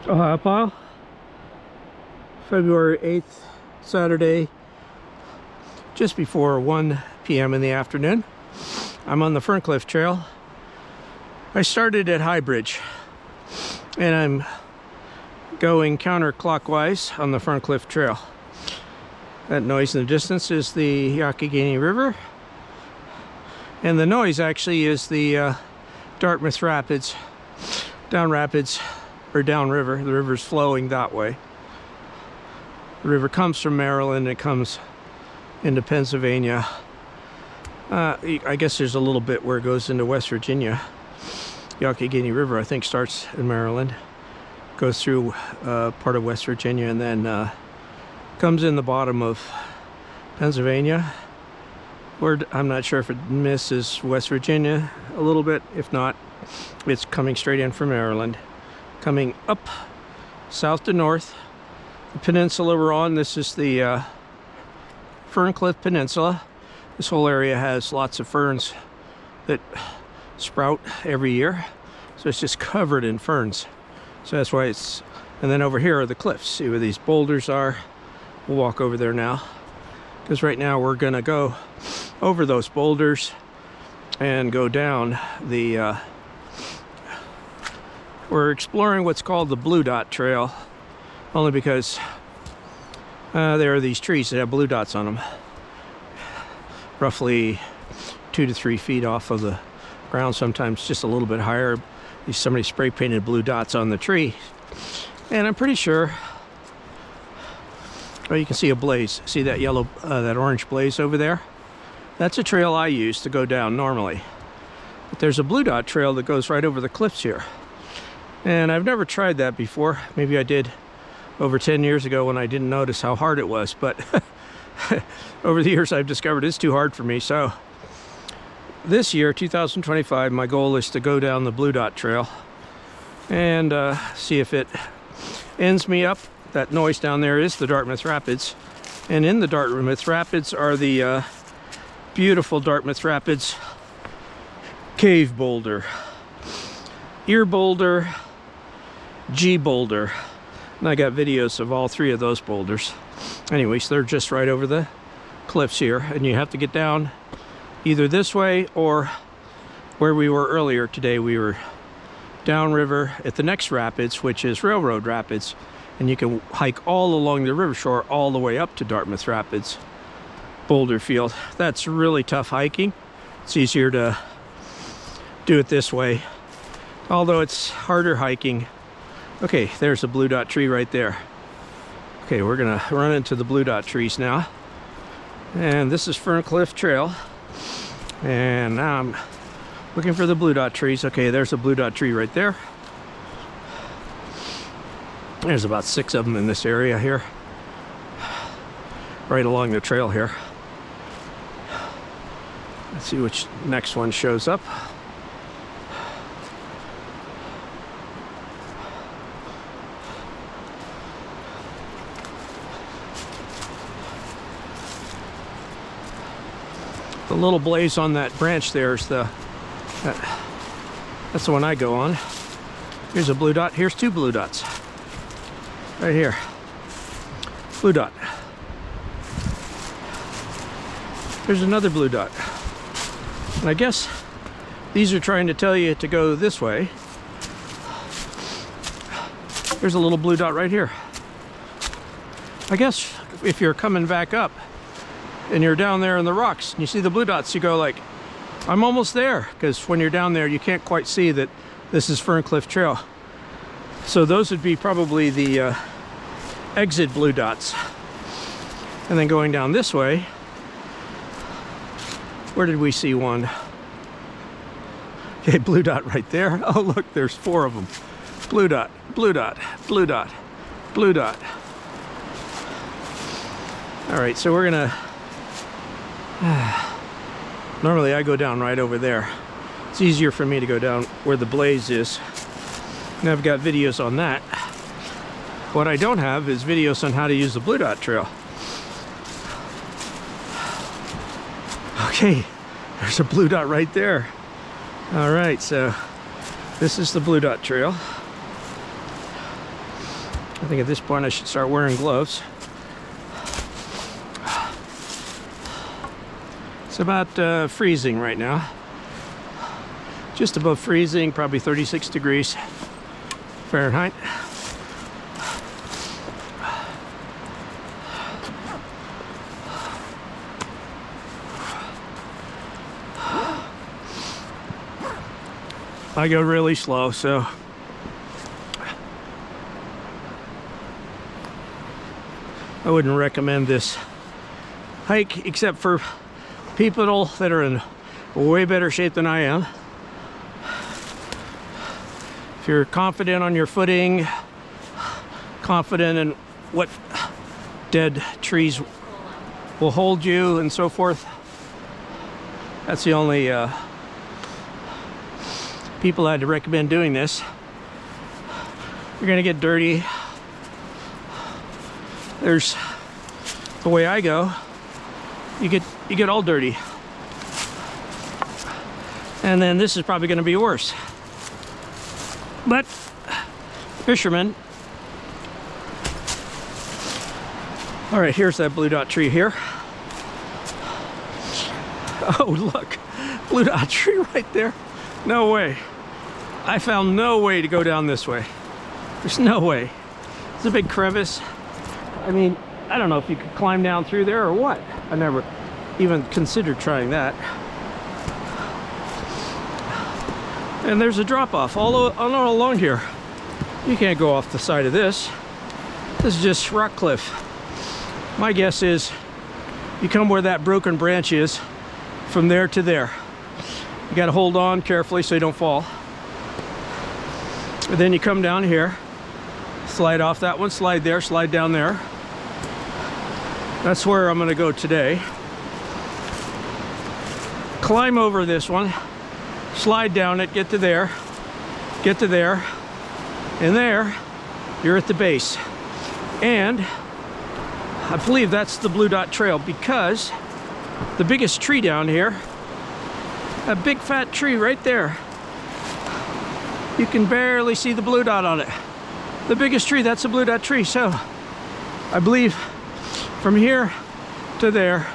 Ohiopyle, February 8th, Saturday, just before 1 p.m. in the afternoon. I'm on the Fern Cliff Trail. I started at High Bridge, and I'm going counterclockwise on the Fern Cliff Trail. That noise in the distance is the Youghiogheny River, and the noise actually is the Dartmouth Rapids, downriver. The river's flowing that way. The river comes from Maryland, it comes into Pennsylvania. I guess there's a little bit where it goes into West Virginia. Youghiogheny River, I think, starts in Maryland, goes through part of West Virginia, and then comes in the bottom of Pennsylvania. I'm not sure if it misses West Virginia a little bit. If not, it's coming straight in from Maryland, coming up south to north. The peninsula we're on, this is the Fern Cliff Peninsula. This whole area has lots of ferns that sprout every year, so it's just covered in ferns. So that's why it's, and then over here are the cliffs. See where these boulders are? We'll walk over there now, because right now we're gonna go over those boulders and go down the we're exploring what's called the Blue Dot Trail, only because there are these trees that have blue dots on them, roughly 2 to 3 feet off of the ground, sometimes just a little bit higher. Somebody spray painted blue dots on the tree, and I'm pretty sure, well, you can see a blaze. See that yellow, that orange blaze over there? That's a trail I use to go down normally. But there's a blue dot trail that goes right over the cliffs here. And I've never tried that before. Maybe I did over 10 years ago when I didn't notice how hard it was. But over the years I've discovered it's too hard for me. So this year, 2025, my goal is to go down the Blue Dot Trail and see if it ends me up. That noise down there is the Dartmouth Rapids. And in the Dartmouth Rapids are the beautiful Dartmouth Rapids cave boulder, Ear Boulder, G Boulder, and I got videos of all 3 of those boulders. Anyways, they're just right over the cliffs here, and you have to get down either this way or where we were earlier today. We were downriver at the next rapids, which is Railroad Rapids, and you can hike all along the river shore all the way up to Dartmouth Rapids boulder field. That's really tough hiking. It's easier to do it this way, although it's harder hiking. Okay, there's a blue dot tree right there. Okay, we're gonna run into the blue dot trees now, and this is Fern Cliff Trail, and now I'm looking for the blue dot trees. Okay, there's a blue dot tree right there. There's about 6 of them in this area here, right along the trail here. Let's see which next one shows up. The little blaze on that branch there is that's the one I go on. Here's a blue dot. Here's 2 blue dots right here. Blue dot. There's another blue dot. And I guess these are trying to tell you to go this way. There's a little blue dot right here. I guess if you're coming back up and you're down there in the rocks and you see the blue dots, you go like, I'm almost there, because when you're down there you can't quite see that this is Fern Cliff Trail. So those would be probably the exit blue dots. And then going down this way, where did we see one? Okay, blue dot right there. Oh look, there's 4 of them. Blue dot, blue dot, blue dot, blue dot. All right, so we're gonna, normally I go down right over there. It's easier for me to go down where the blaze is. And I've got videos on that. What I don't have is videos on how to use the Blue Dot Trail. Okay, there's a blue dot right there. All right, so this is the Blue Dot Trail. I think at this point I should start wearing gloves. It's about freezing right now. Just above freezing, probably 36 degrees Fahrenheit. I go really slow, so I wouldn't recommend this hike except for people that are in way better shape than I am. If you're confident on your footing, confident in what dead trees will hold you and so forth, that's the only people I'd recommend doing this. You're gonna get dirty. There's the way I go. You get all dirty, and then this is probably going to be worse. But fisherman. All right, here's that blue dot tree here. Oh, look, blue dot tree right there. No way. I found no way to go down this way. There's no way. It's a big crevice. I mean, I don't know if you could climb down through there or what. I never even considered trying that. And there's a drop-off all along here. You can't go off the side of this. This is just rock cliff. My guess is you come where that broken branch is, from there to there. You got to hold on carefully so you don't fall. And then you come down here, slide off that one, slide there, slide down there. That's where I'm going to go today. Climb over this one, slide down it, get to there, and there, you're at the base. And I believe that's the Blue Dot Trail, because the biggest tree down here, a big fat tree right there, you can barely see the blue dot on it. The biggest tree, that's a Blue Dot tree. So I believe from here to there,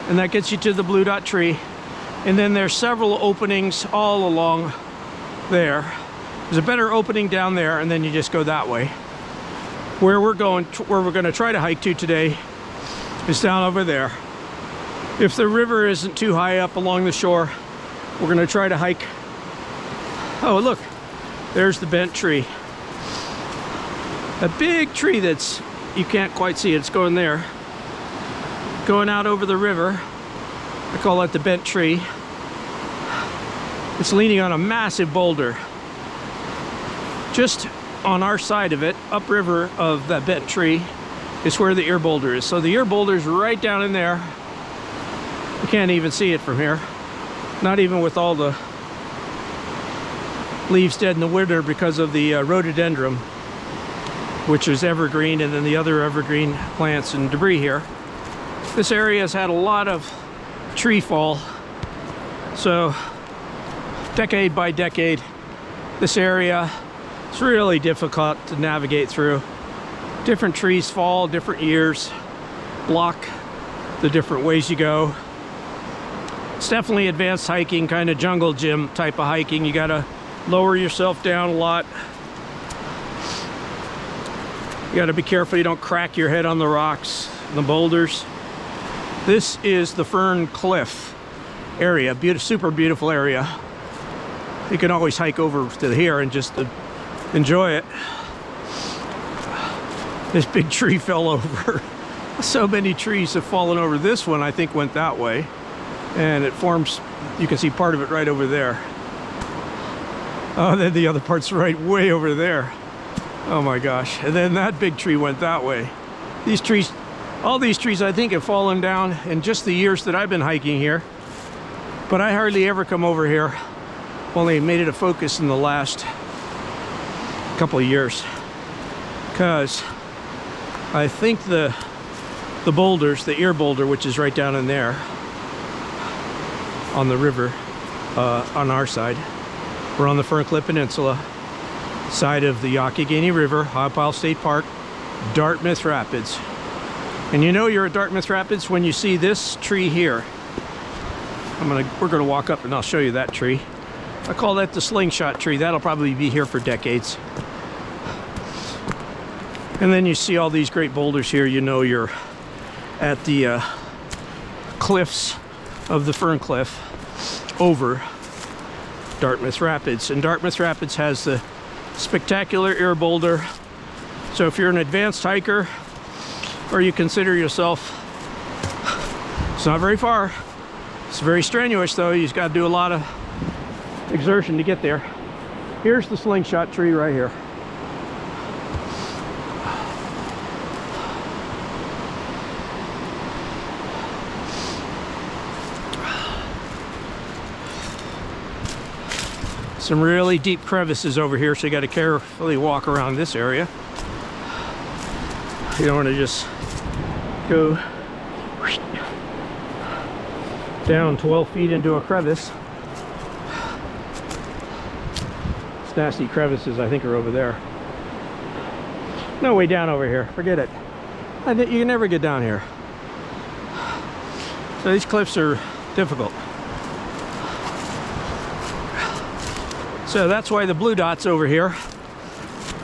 and that gets you to the Blue Dot tree. And then there's several openings all along there. There's a better opening down there, and then you just go that way. Where we're going to try to hike to today is down over there. If the river isn't too high up along the shore, we're going to try to hike. Oh, look, there's the bent tree. A big tree that's, you can't quite see it, it's going there. Going out over the river. I call that the bent tree. It's leaning on a massive boulder. Just on our side of it, upriver of that bent tree, is where the Ear Boulder is. So the Ear Boulder is right down in there. You can't even see it from here. Not even with all the leaves dead in the winter because of the rhododendron, which is evergreen, and then the other evergreen plants and debris here. This area has had a lot of tree fall. So decade by decade, this area is really difficult to navigate through. Different trees fall, different years, block the different ways you go. It's definitely advanced hiking, kind of jungle gym type of hiking. You gotta lower yourself down a lot. You gotta be careful you don't crack your head on the rocks, the boulders. This is the Fern Cliff area, super beautiful area. You can always hike over to here and just enjoy it. This big tree fell over. So many trees have fallen over. This one, I think, went that way. And it forms, you can see part of it right over there. Oh, then the other part's right way over there. Oh my gosh. And then that big tree went that way. These trees, all these trees, I think, have fallen down in just the years that I've been hiking here. But I hardly ever come over here. Only made it a focus in the last couple of years. Because I think the boulders, the Ear Boulder, which is right down in there on the river on our side. We're on the Fern Cliff Peninsula. side of the Youghiogheny River, Ohiopyle State Park, Dartmouth Rapids. And you know you're at Dartmouth Rapids when you see this tree here. We're gonna walk up and I'll show you that tree. I call that the Slingshot Tree. That'll probably be here for decades. And then you see all these great boulders here. You know you're at the cliffs of the Fern Cliff over Dartmouth Rapids. And Dartmouth Rapids has the spectacular Ear Boulder. So if you're an advanced hiker, or you consider yourself, it's not very far. It's very strenuous though. You've got to do a lot of exertion to get there. Here's the Slingshot Tree right here. Some really deep crevices over here, so you got to carefully walk around this area. You don't want to just go down 12 feet into a crevice. These nasty crevices, I think, are over there. No way down over here. Forget it. You can never get down here. So these cliffs are difficult. So that's why the blue dots over here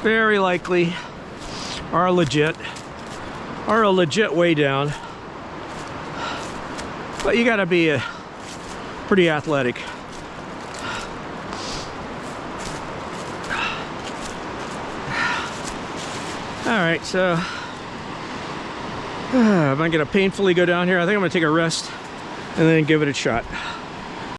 very likely are a legit way down. But you gotta be pretty athletic. All right, so am I gonna painfully go down here? I think I'm gonna take a rest and then give it a shot.